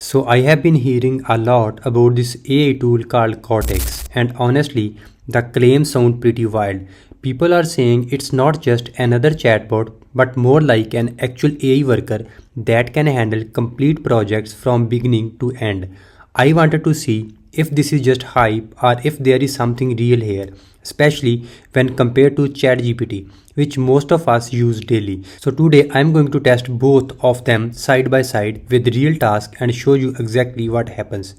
So I have been hearing a lot about this AI tool called Kortex, and honestly, the claims sound pretty wild. People are saying it's not just another chatbot, but more like an actual AI worker that can handle complete projects from beginning to end. I wanted to see if this is just hype or if there is something real here, especially when compared to ChatGPT, which most of us use daily. So today I'm going to test both of them side by side with real tasks and show you exactly what happens.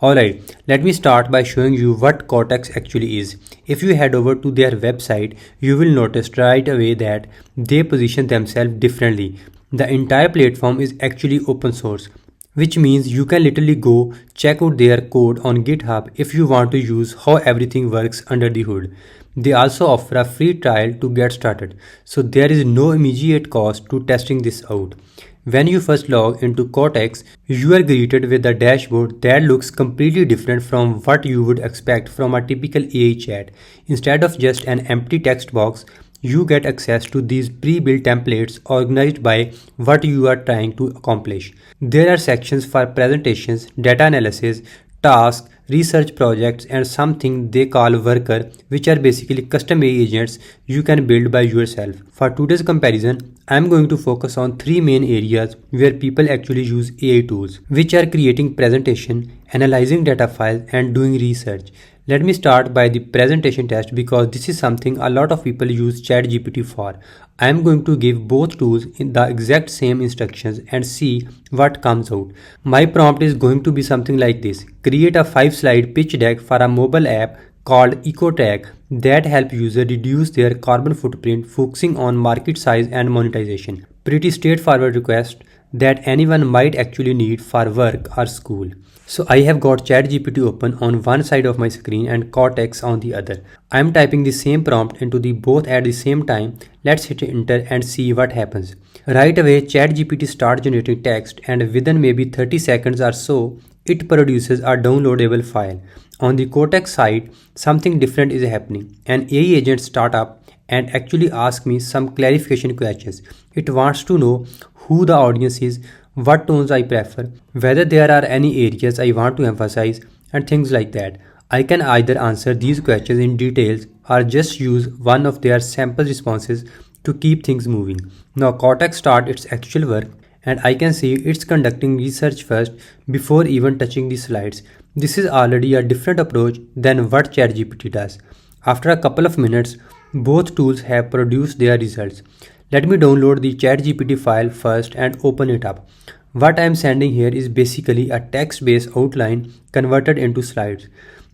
Alright, let me start by showing you what Kortex actually is. If you head over to their website, you will notice right away that they position themselves differently. The entire platform is actually open source, which means you can literally go check out their code on GitHub if you want to use how everything works under the hood. They also offer a free trial to get started, so there is no immediate cost to testing this out. When you first log into Kortex, you are greeted with a dashboard that looks completely different from what you would expect from a typical AI chat. Instead of just an empty text box, you get access to these pre-built templates organized by what you are trying to accomplish. There are sections for presentations, data analysis, tasks, research projects, and something they call worker, which are basically custom AI agents you can build by yourself. For today's comparison, I'm going to focus on three main areas where people actually use AI tools, which are creating presentation, analyzing data files, and doing research. Let me start by the presentation test because this is something a lot of people use ChatGPT for. I am going to give both tools in the exact same instructions and see what comes out. My prompt is going to be something like this. Create a 5-slide pitch deck for a mobile app called EcoTag that help users reduce their carbon footprint, focusing on market size and monetization. Pretty straightforward request that anyone might actually need for work or school. So I have got ChatGPT open on one side of my screen and Kortex on the other. I am typing the same prompt into the both at the same time. Let's hit enter and see what happens. Right away, ChatGPT starts generating text, and within maybe 30 seconds or so, it produces a downloadable file. On the Kortex side, something different is happening. An AI agent starts up and actually asks me some clarification questions. It wants to know who the audience is, what tones I prefer, whether there are any areas I want to emphasize, and things like that. I can either answer these questions in details or just use one of their sample responses to keep things moving. Now Kortex starts its actual work, and I can see it's conducting research first before even touching the slides. This is already a different approach than what ChatGPT does. After a couple of minutes, both tools have produced their results. Let me download the ChatGPT file first and open it up. What I am sending here is basically a text-based outline converted into slides.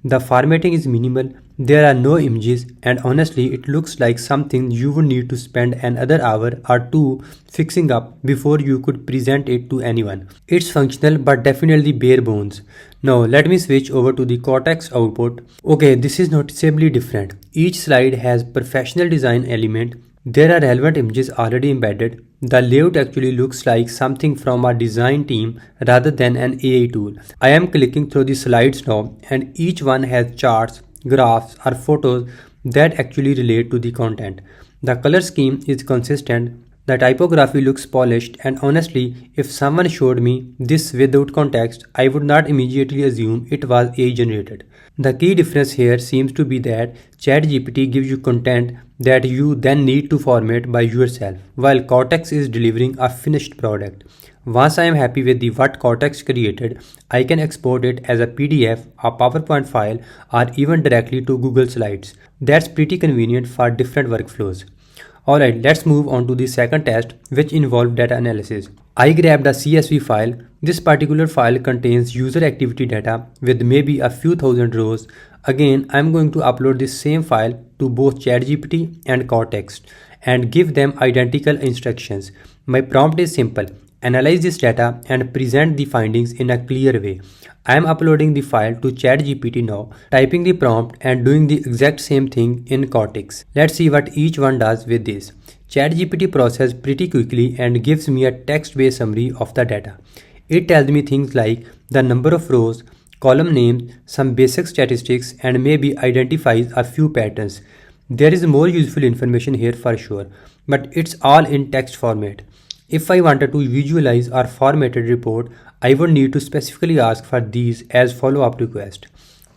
The formatting is minimal, there are no images, and honestly it looks like something you would need to spend another hour or two fixing up before you could present it to anyone. It's functional but definitely bare bones. Now let me switch over to the Kortex output. Okay, this is noticeably different. Each slide has professional design element. There are relevant images already embedded. The layout actually looks like something from a design team rather than an AI tool. I am clicking through the slides now, and each one has charts, graphs, or photos that actually relate to the content. The color scheme is consistent. The typography looks polished, and honestly, if someone showed me this without context, I would not immediately assume it was AI generated. The key difference here seems to be that ChatGPT gives you content that you then need to format by yourself, while Kortex is delivering a finished product. Once I am happy with what Kortex created, I can export it as a PDF, a PowerPoint file, or even directly to Google Slides. That's pretty convenient for different workflows. Alright, let's move on to the second test, which involved data analysis. I grabbed a CSV file. This particular file contains user activity data with maybe a few thousand rows. Again, I'm going to upload this same file to both ChatGPT and Kortex and give them identical instructions. My prompt is simple. Analyze this data and present the findings in a clear way. I am uploading the file to ChatGPT now, typing the prompt and doing the exact same thing in Kortex. Let's see what each one does with this. ChatGPT processes pretty quickly and gives me a text-based summary of the data. It tells me things like the number of rows, column names, some basic statistics, and maybe identifies a few patterns. There is more useful information here for sure, but it's all in text format. If I wanted to visualize or formatted report, I would need to specifically ask for these as follow-up request.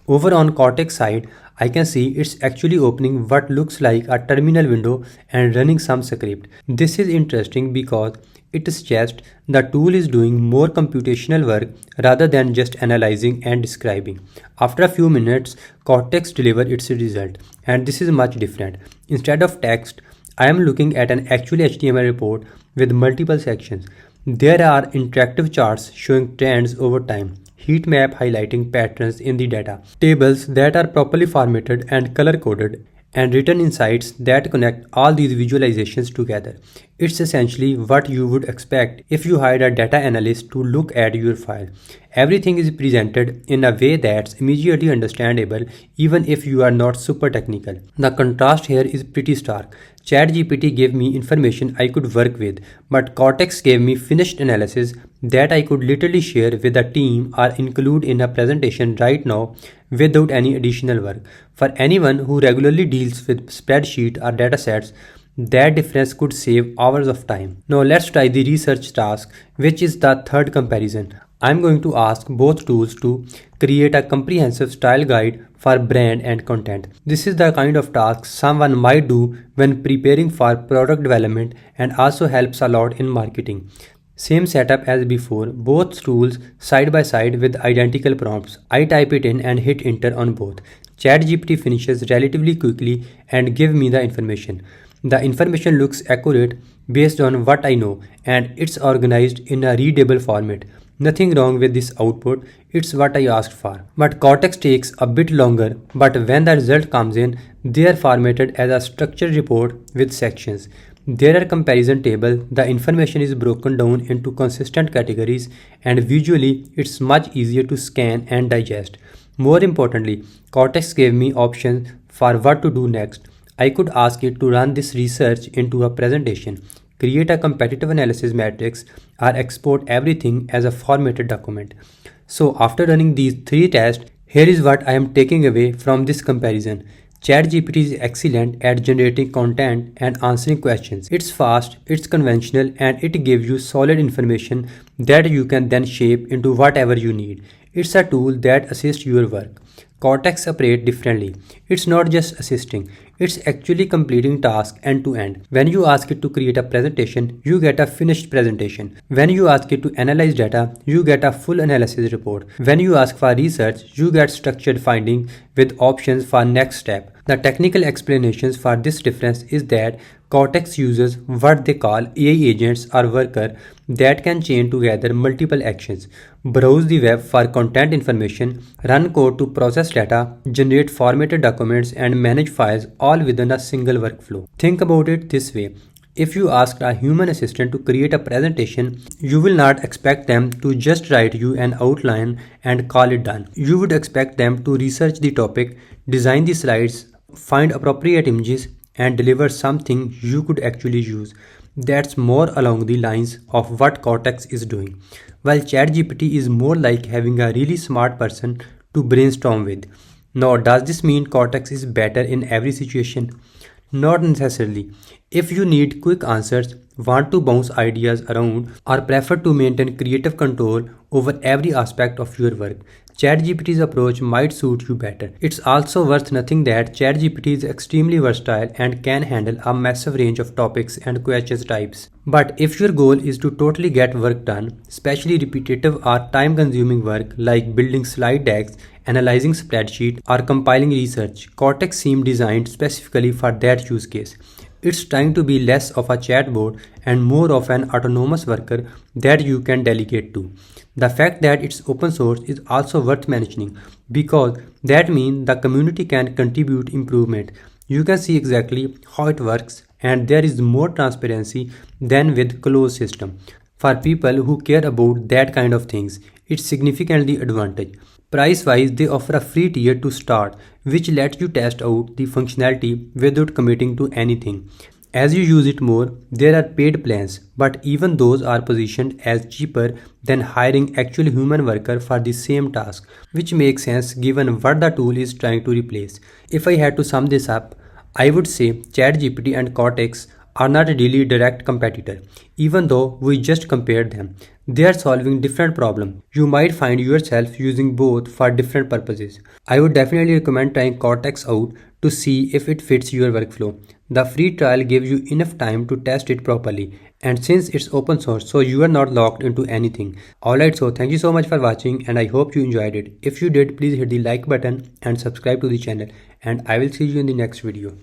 Over on Kortix side, I can see it's actually opening what looks like a terminal window and running some script. This is interesting because it suggests the tool is doing more computational work rather than just analyzing and describing. After a few minutes, Kortex delivers its result, and this is much different. Instead of text, I am looking at an actual HTML report with multiple sections. There are interactive charts showing trends over time, heat map highlighting patterns in the data, tables that are properly formatted and color coded, and written insights that connect all these visualizations together. It's essentially what you would expect if you hired a data analyst to look at your file. Everything is presented in a way that's immediately understandable even if you are not super technical. The contrast here is pretty stark. ChatGPT gave me information I could work with, but Kortex gave me finished analysis that I could literally share with a team or include in a presentation right now without any additional work. For anyone who regularly deals with spreadsheet or datasets, that difference could save hours of time. Now let's try the research task, which is the third comparison. I'm going to ask both tools to create a comprehensive style guide for brand and content. This is the kind of task someone might do when preparing for product development and also helps a lot in marketing. Same setup as before, both tools side by side with identical prompts. I type it in and hit enter on both. ChatGPT finishes relatively quickly and give me the information. The information looks accurate based on what I know, and it's organized in a readable format. Nothing wrong with this output, it's what I asked for. But Kortex takes a bit longer, but when the result comes in, they are formatted as a structured report with sections. There are comparison tables, the information is broken down into consistent categories, and visually it's much easier to scan and digest. More importantly, Kortex gave me options for what to do next. I could ask it to run this research into a presentation, create a competitive analysis matrix, or export everything as a formatted document. So after running these three tests, here is what I am taking away from this comparison. ChatGPT is excellent at generating content and answering questions. It's fast, it's conventional, and it gives you solid information that you can then shape into whatever you need. It's a tool that assists your work. Kortex operates differently. It's not just assisting, it's actually completing tasks end to end. When you ask it to create a presentation, you get a finished presentation. When you ask it to analyze data, you get a full analysis report. When you ask for research, you get structured findings with options for next step. The technical explanations for this difference is that Kortex uses what they call AI agents or workers that can chain together multiple actions, browse the web for content information, run code to process data, generate formatted documents, and manage files all within a single workflow. Think about it this way. If you ask a human assistant to create a presentation, you will not expect them to just write you an outline and call it done. You would expect them to research the topic, design the slides, find appropriate images, and deliver something you could actually use. That's more along the lines of what Kortex is doing, while ChatGPT is more like having a really smart person to brainstorm with. Now, does this mean Kortex is better in every situation? Not necessarily. If you need quick answers, want to bounce ideas around, or prefer to maintain creative control over every aspect of your work, ChatGPT's approach might suit you better. It's also worth noting that ChatGPT is extremely versatile and can handle a massive range of topics and question types. But if your goal is to totally get work done, especially repetitive or time-consuming work like building slide decks, analyzing spreadsheets, or compiling research, Kortex seems designed specifically for that use case. It's trying to be less of a chatbot and more of an autonomous worker that you can delegate to. The fact that it's open source is also worth mentioning because that means the community can contribute improvement. You can see exactly how it works, and there is more transparency than with closed system. For people who care about that kind of things, it's significantly advantage. Price wise, they offer a free tier to start, which lets you test out the functionality without committing to anything. As you use it more, there are paid plans, but even those are positioned as cheaper than hiring actual human worker for the same task, which makes sense given what the tool is trying to replace. If I had to sum this up, I would say ChatGPT and Kortex are not really direct competitor. Even though we just compared them, they are solving different problems. You might find yourself using both for different purposes. I would definitely recommend trying Kortex out to see if it fits your workflow. The free trial gives you enough time to test it properly, and since it's open source, so you are not locked into anything. Alright, so thank you so much for watching, and I hope you enjoyed it. If you did, please hit the like button and subscribe to the channel, and I will see you in the next video.